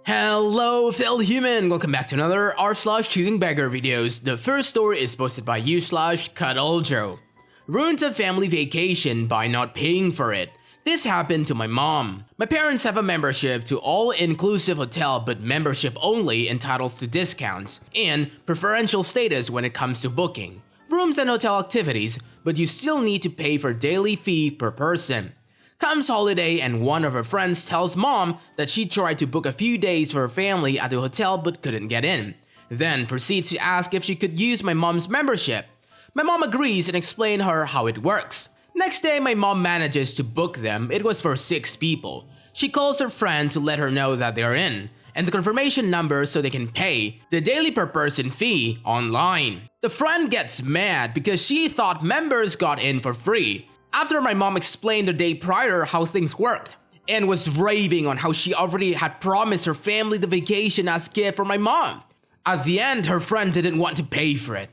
Hello fellow human, welcome back to another r/ChoosingBeggar videos. The first story is posted by you/CuddleJoe. Ruins a family vacation by not paying for it. This happened to my mom. My parents have a membership to all-inclusive hotel, but membership only entitles to discounts and preferential status when it comes to booking rooms and hotel activities, but you still need to pay for daily fee per person. Comes holiday and one of her friends tells mom that she tried to book a few days for her family at the hotel but couldn't get in. Then proceeds to ask if she could use my mom's membership. My mom agrees and explains her how it works. Next day my mom manages to book them. It was for 6 people. She calls her friend to let her know that they're in and the confirmation number so they can pay the daily per person fee online. The friend gets mad because she thought members got in for free. After my mom explained the day prior how things worked and was raving on how she already had promised her family the vacation as gift for my mom. At the end, her friend didn't want to pay for it.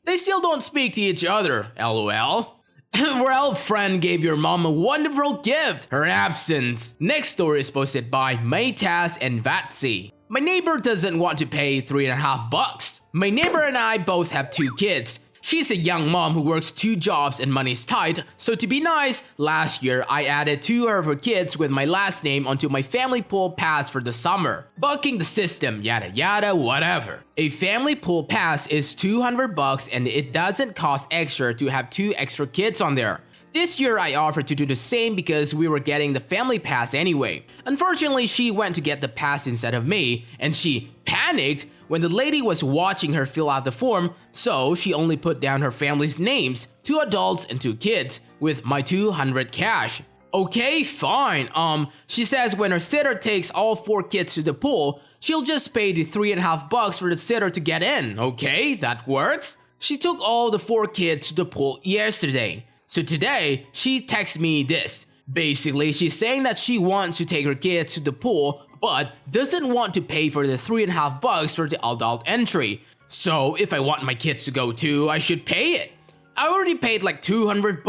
They still don't speak to each other, lol. Well, friend gave your mom a wonderful gift, her absence. Next story is posted by Maytas and Vatsy. My neighbor doesn't want to pay $3.50. My neighbor and I both have 2 kids. She's a young mom who works 2 jobs and money's tight, so to be nice, last year I added 2 of her kids with my last name onto my family pool pass for the summer. Bucking the system, yada yada, whatever. A family pool pass is $200 and it doesn't cost extra to have 2 extra kids on there. This year I offered to do the same because we were getting the family pass anyway. Unfortunately, she went to get the pass instead of me, and she panicked when the lady was watching her fill out the form, so she only put down her family's names, 2 adults and 2 kids, with my $200 cash. Okay, fine. She says when her sitter takes all 4 kids to the pool, she'll just pay the $3.50 for the sitter to get in. Okay, that works. She took all the 4 kids to the pool yesterday. So today, she texts me this. Basically, she's saying that she wants to take her kids to the pool, but doesn't want to pay for the $3.50 for the adult entry. So if I want my kids to go too, I should pay it. I already paid like $200.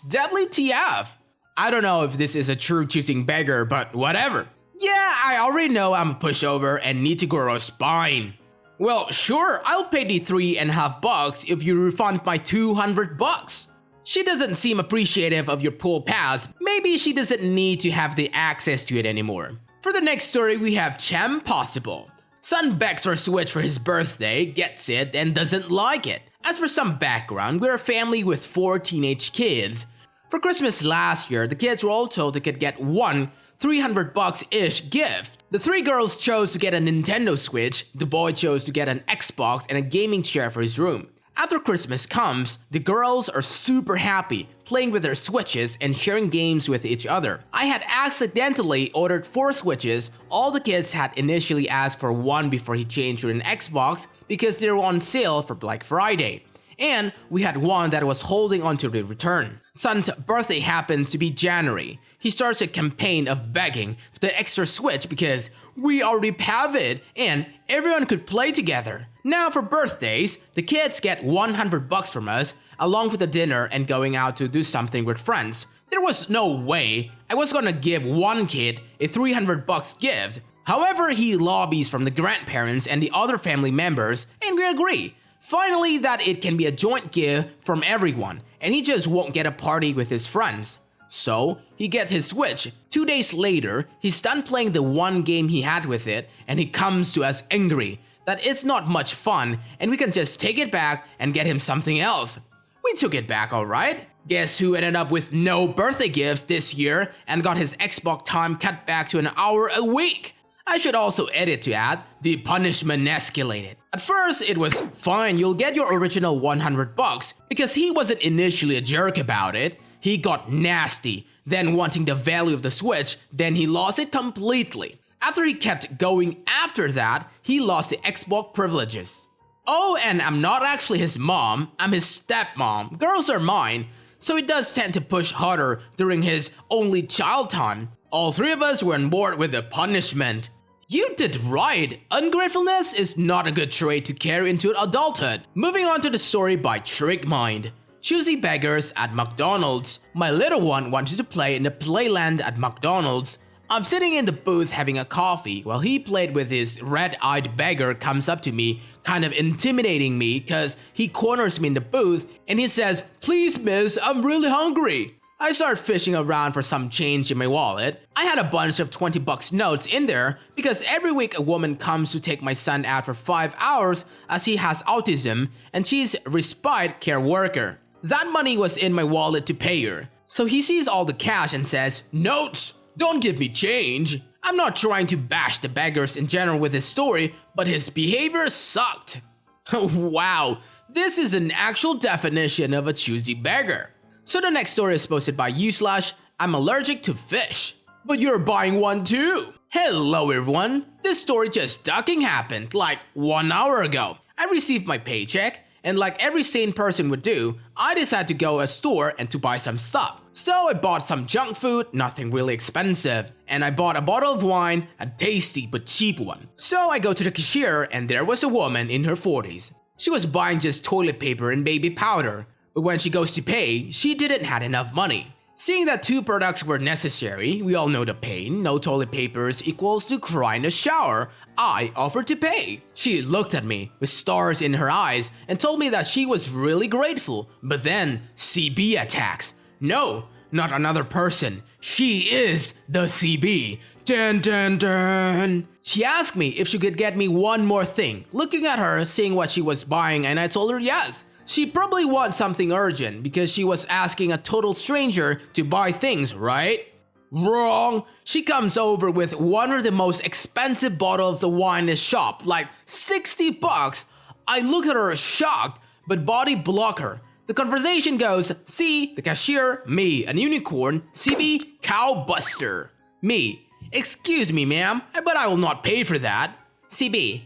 WTF. I don't know if this is a true choosing beggar, but whatever. Yeah, I already know I'm a pushover and need to grow a spine. Well, sure, I'll pay the $3.50 if you refund my $200. She doesn't seem appreciative of your pool pass. Maybe she doesn't need to have the access to it anymore. For the next story, we have Cham Possible. Son begs for a Switch for his birthday, gets it, and doesn't like it. As for some background, we're a family with 4 teenage kids. For Christmas last year, the kids were all told they could get one $300-ish gift. The 3 girls chose to get a Nintendo Switch, the boy chose to get an Xbox and a gaming chair for his room. After Christmas comes, the girls are super happy, playing with their Switches and sharing games with each other. I had accidentally ordered 4 Switches. All the kids had initially asked for 1 before he changed to an Xbox because they were on sale for Black Friday. And we had 1 that was holding on to the return. Son's birthday happens to be January. He starts a campaign of begging for the extra Switch because we already have it and everyone could play together. Now for birthdays, the kids get $100 from us, along with a dinner and going out to do something with friends. There was no way I was gonna give one kid a $300 gift. However, he lobbies from the grandparents and the other family members, and we agree. Finally, that it can be a joint gift from everyone, and he just won't get a party with his friends. So, he gets his Switch. 2 days later, he's done playing the 1 game he had with it, and he comes to us angry that it's not much fun and we can just take it back and get him something else. We took it back, alright. Guess who ended up with no birthday gifts this year and got his Xbox time cut back to an hour a week? I should also edit to add, the punishment escalated. At first, it was fine, you'll get your original $100 because he wasn't initially a jerk about it. He got nasty, then wanting the value of the Switch, then he lost it completely. After he kept going after that, he lost the Xbox privileges. Oh, and I'm not actually his mom, I'm his stepmom. Girls are mine, so he does tend to push harder during his only child time. All 3 of us were on board with the punishment. You did right. Ungratefulness is not a good trait to carry into adulthood. Moving on to the story by Trick Mind. Choosy beggars at McDonald's. My little one wanted to play in the playland at McDonald's. I'm sitting in the booth having a coffee while he played with his red-eyed beggar comes up to me, kind of intimidating me because he corners me in the booth and he says, "Please miss, I'm really hungry." I start fishing around for some change in my wallet. I had a bunch of 20 bucks notes in there because every week a woman comes to take my son out for 5 hours as he has autism and she's a respite care worker. That money was in my wallet to pay her. So he sees all the cash and says, "Notes, don't give me change." I'm not trying to bash the beggars in general with his story, but his behavior sucked. Wow, this is an actual definition of a choosy beggar. So the next story is posted by I'm allergic to fish. But you're buying one too. Hello everyone, this story just ducking happened like 1 hour ago. I received my paycheck and like every sane person would do, I decided to go to a store and to buy some stuff. So I bought some junk food, nothing really expensive, and I bought a bottle of wine, a tasty but cheap one. So I go to the cashier and there was a woman in her 40s. She was buying just toilet paper and baby powder. But when she goes to pay, she didn't have enough money. Seeing that 2 products were necessary, we all know the pain, no toilet papers equals to cry in the shower, I offered to pay. She looked at me with stars in her eyes and told me that she was really grateful, but then CB attacks. No, not another person, she is the CB. Dun dun dun. She asked me if she could get me one more thing, looking at her, seeing what she was buying, and I told her yes. She probably wants something urgent because she was asking a total stranger to buy things, right? Wrong! She comes over with one of the most expensive bottles of wine in the shop, like 60 bucks. I look at her shocked, but body block her. The conversation goes, C, the cashier, me, an unicorn, CB, cow buster. Me, excuse me ma'am, but I will not pay for that. CB,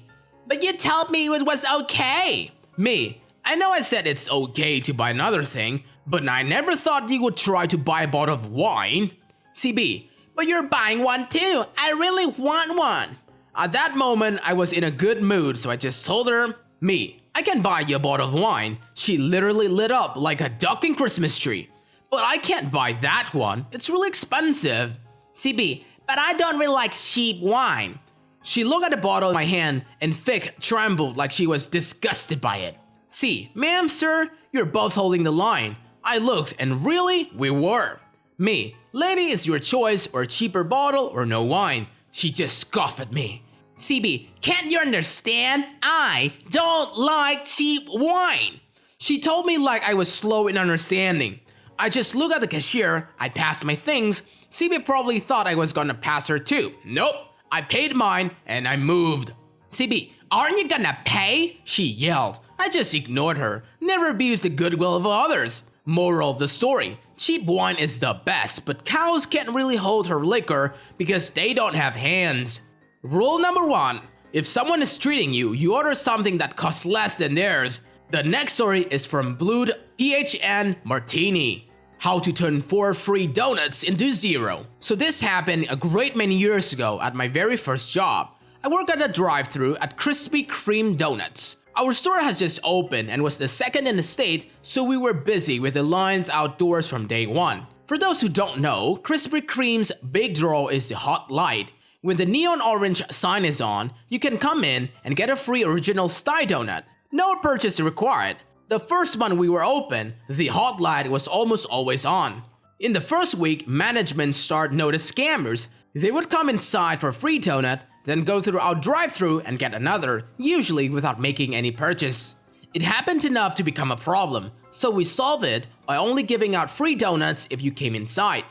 but you told me it was okay. Me, I know I said it's okay to buy another thing, but I never thought you would try to buy a bottle of wine. CB, but you're buying one too. I really want one. At that moment, I was in a good mood, so I just told her, me, I can buy you a bottle of wine. She literally lit up like a duck in Christmas tree. But I can't buy that one. It's really expensive. CB, but I don't really like cheap wine. She looked at the bottle in my hand and Fick trembled like she was disgusted by it. C, ma'am, sir, you're both holding the line. I looked and really, we were. Me, lady, it's your choice or a cheaper bottle or no wine. She just scoffed at me. CB, can't you understand? I don't like cheap wine. She told me like I was slow in understanding. I just looked at the cashier, I passed my things. CB probably thought I was gonna pass her too. Nope, I paid mine and I moved. CB, aren't you gonna pay? She yelled. I just ignored her, never abused the goodwill of others. Moral of the story, cheap wine is the best, but cows can't really hold her liquor because they don't have hands. Rule number 1, if someone is treating you, you order something that costs less than theirs. The next story is from Blued PHN Martini. How to turn 4 free donuts into 0. So this happened a great many years ago at my very first job. I work at a drive-thru at Krispy Kreme Donuts. Our store has just opened and was the second in the state, so we were busy with the lines outdoors from day one. For those who don't know, Krispy Kreme's big draw is the hot light. When the neon orange sign is on, you can come in and get a free original style donut. No purchase required. The first month we were open, the hot light was almost always on. In the first week, management started notice scammers. They would come inside for a free donut, then go through our drive-thru and get another, usually without making any purchase. It happened enough to become a problem, so we solved it by only giving out free donuts if you came inside.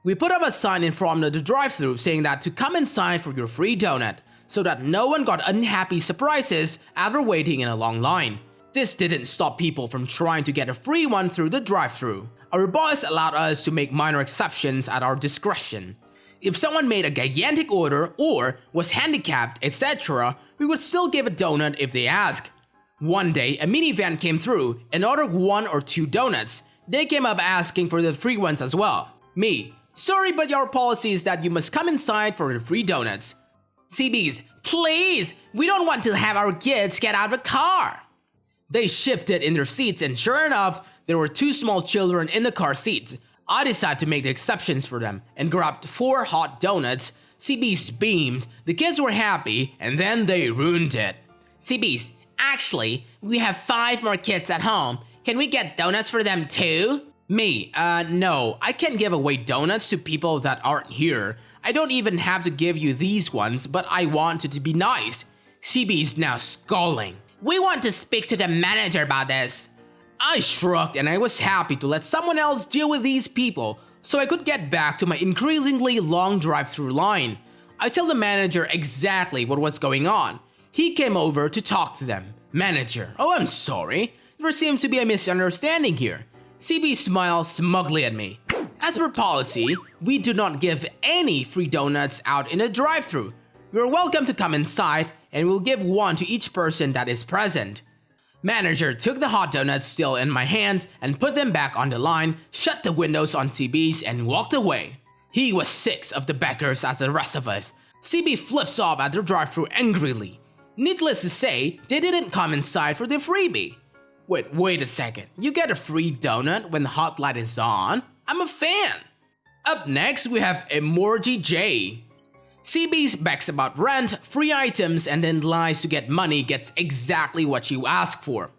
We put up a sign in front of the drive-thru saying that to come inside for your free donut, so that no one got unhappy surprises after waiting in a long line. This didn't stop people from trying to get a free one through the drive-thru. Our boss allowed us to make minor exceptions at our discretion. If someone made a gigantic order or was handicapped, etc., we would still give a donut if they asked. One day, a minivan came through and ordered 1 or 2 donuts. They came up asking for the free ones as well. Me, sorry, but your policy is that you must come inside for the free donuts. CBs, please, we don't want to have our kids get out of the car. They shifted in their seats and sure enough, there were 2 small children in the car seats. I decided to make the exceptions for them and grabbed 4 hot donuts. CB's beamed, the kids were happy, and then they ruined it. CB's, actually, we have 5 more kids at home. Can we get donuts for them too? Me, no, I can't give away donuts to people that aren't here. I don't even have to give you these ones, but I wanted to be nice. CB's now scolding. We want to speak to the manager about this. I shrugged and I was happy to let someone else deal with these people so I could get back to my increasingly long drive-through line. I tell the manager exactly what was going on. He came over to talk to them. Manager, oh, I'm sorry. There seems to be a misunderstanding here. CB smiled smugly at me. As per policy, we do not give any free donuts out in a drive-thru. You're welcome to come inside and we'll give 1 to each person that is present. Manager took the hot donuts still in my hands and put them back on the line, shut the windows on CB's and walked away. He was 6 of the beggars as the rest of us. CB flips off at the drive-thru angrily. Needless to say, they didn't come inside for the freebie. Wait a second, you get a free donut when the hot light is on? I'm a fan! Up next, we have Emoji J. CB begs about rent, free items, and then lies to get money gets exactly what you ask for.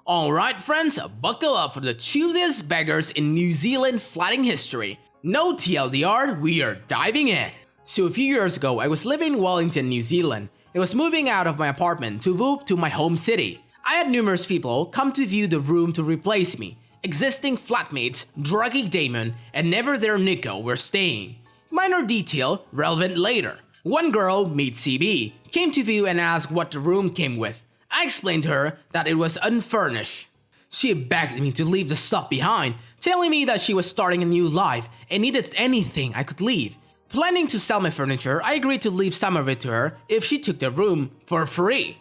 Alright friends, buckle up for the choosiest beggars in New Zealand flatting history. No TLDR, we are diving in. So a few years ago, I was living in Wellington, New Zealand. I was moving out of my apartment to move to my home city. I had numerous people come to view the room to replace me. Existing flatmates, druggy Damon, and never there Nico were staying. Minor detail, relevant later. One girl, meets CB, came to view and asked what the room came with. I explained to her that it was unfurnished. She begged me to leave the stuff behind, telling me that she was starting a new life and needed anything I could leave. Planning to sell my furniture, I agreed to leave some of it to her if she took the room for free.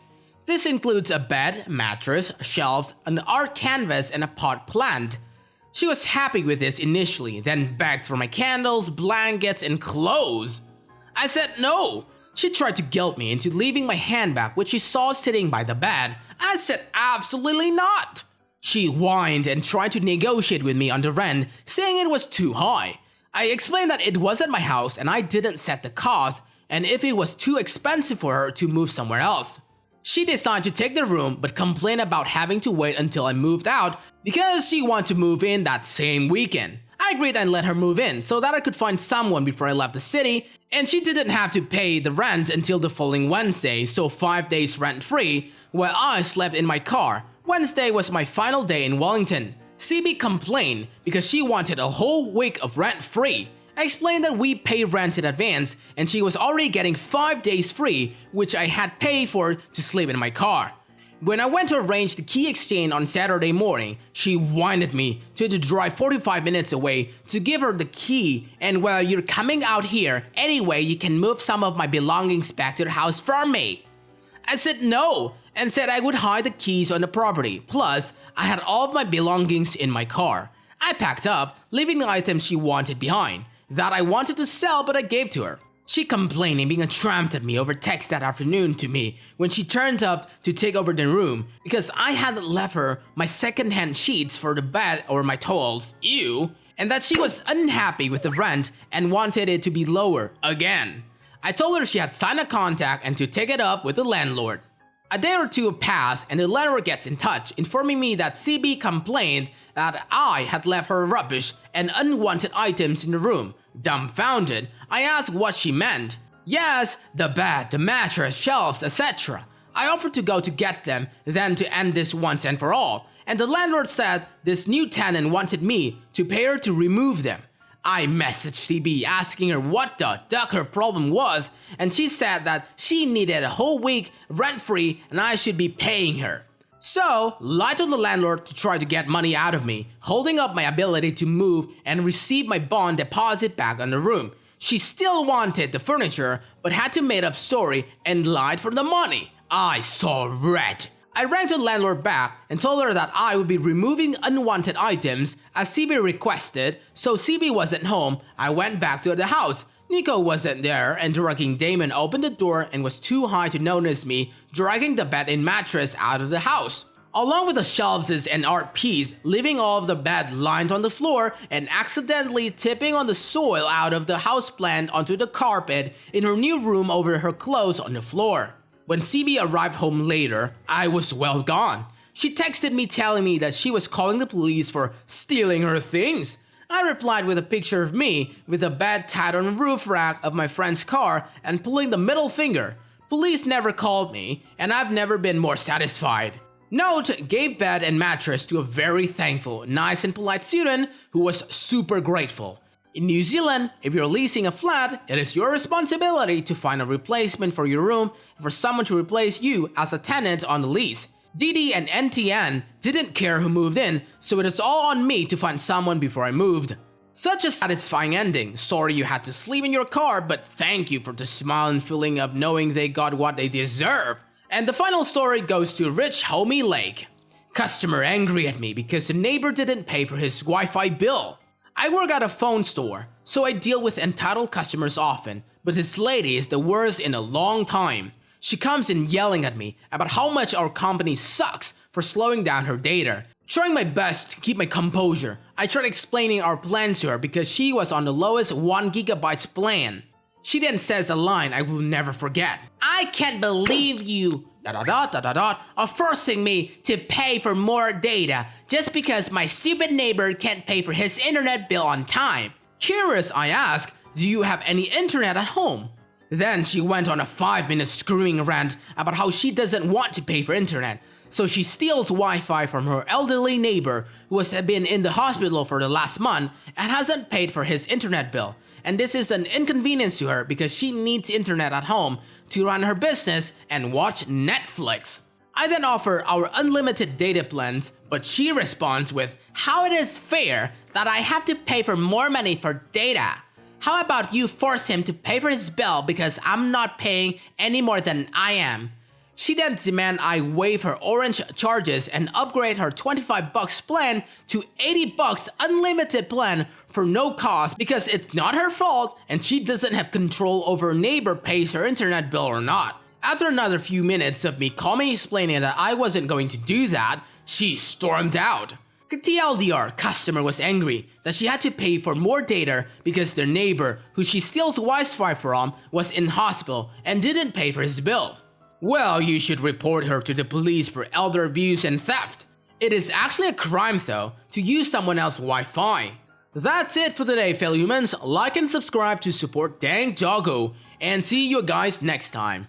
This includes a bed, mattress, shelves, an art canvas, and a pot plant. She was happy with this initially, then begged for my candles, blankets, and clothes. I said no. She tried to guilt me into leaving my handbag which she saw sitting by the bed. I said absolutely not. She whined and tried to negotiate with me on the rent, saying it was too high. I explained that it wasn't my house and I didn't set the cost, and if it was too expensive for her to move somewhere else. She decided to take the room but complained about having to wait until I moved out because she wanted to move in that same weekend. I agreed and let her move in so that I could find someone before I left the city, and she didn't have to pay the rent until the following Wednesday, so 5 days rent free, while I slept in my car. Wednesday was my final day in Wellington. CB complained because she wanted a whole week of rent free. I explained that we pay rent in advance and she was already getting 5 days free, which I had paid for to sleep in my car. When I went to arrange the key exchange on Saturday morning, she wanted me to drive 45 minutes away to give her the key, and well, you're coming out here anyway, you can move some of my belongings back to the house for me. I said no, and said I would hide the keys on the property, plus I had all of my belongings in my car. I packed up, leaving the items she wanted behind, that I wanted to sell but I gave to her. She complained and being a tramp at me over text that afternoon to me when she turned up to take over the room because I hadn't left her my second-hand sheets for the bed or my towels, ew, and that she was unhappy with the rent and wanted it to be lower again. I told her she had signed a contract and to take it up with the landlord. A day or two passed and the landlord gets in touch, informing me that CB complained that I had left her rubbish and unwanted items in the room. Dumbfounded, I asked what she meant. Yes, the bed, the mattress, shelves, etc. I offered to go to get them, then to end this once and for all, and the landlord said this new tenant wanted me to pay her to remove them. I messaged CB asking her what the duck her problem was, and she said that she needed a whole week rent-free and I should be paying her. So, lied to the landlord to try to get money out of me, holding up my ability to move and receive my bond deposit back on the room. She still wanted the furniture, but had to make up story and lied for the money. I saw red. I rang the landlord back and told her that I would be removing unwanted items as CB requested, so CB wasn't home. I went back to the house. Nico wasn't there, and dragging Damon opened the door and was too high to notice me dragging the bed and mattress out of the house. along with the shelves and art piece, leaving all of the bed lined on the floor and accidentally tipping on the soil out of the houseplant onto the carpet in her new room over her clothes on the floor. When CB arrived home later, I was well gone. She texted me telling me that she was calling the police for stealing her things. I replied with a picture of me with a bed tied on the roof rack of my friend's car and pulling the middle finger. Police never called me, and I've never been more satisfied. Note, gave bed and mattress to a very thankful, nice and polite student who was super grateful. In New Zealand, if you're leasing a flat, it is your responsibility to find a replacement for your room and for someone to replace you as a tenant on the lease. DD and NTN didn't care who moved in, so it is all on me to find someone before I moved. Such a satisfying ending. Sorry you had to sleep in your car, but thank you for the smile and feeling of knowing they got what they deserve. And the final story goes to Rich Homie Lake. Customer angry at me because the neighbor didn't pay for his Wi-Fi bill. I work at a phone store, so I deal with entitled customers often, but this lady is the worst in a long time. She comes in yelling at me about how much our company sucks for slowing down her data. Trying my best to keep my composure, I tried explaining our plans to her because she was on the lowest 1 GB plan. She then says a line I will never forget. I can't believe you are forcing me to pay for more data just because my stupid neighbor can't pay for his internet bill on time. Curious, I ask, do you have any internet at home? Then she went on a 5-minute screaming rant about how she doesn't want to pay for internet, so she steals Wi-Fi from her elderly neighbor who has been in the hospital for the last month and hasn't paid for his internet bill. And this is an inconvenience to her because she needs internet at home to run her business and watch Netflix. I then offer our unlimited data plans, but she responds with how it is fair that I have to pay for more money for data. How about you force him to pay for his bill because I'm not paying any more than I am? She then demands I waive her orange charges and upgrade her $25 plan to $80 unlimited plan for no cost because it's not her fault and she doesn't have control over her neighbor pays her internet bill or not. After another few minutes of me calmly explaining that I wasn't going to do that, she stormed out. TLDR, customer was angry that she had to pay for more data because their neighbor, who she steals Wi-Fi from, was in hospital and didn't pay for his bill. Well, you should report her to the police for elder abuse and theft. It is actually a crime though, to use someone else's Wi-Fi. That's it for today, fellow humans. Like and subscribe to support Dank Doggo, and see you guys next time.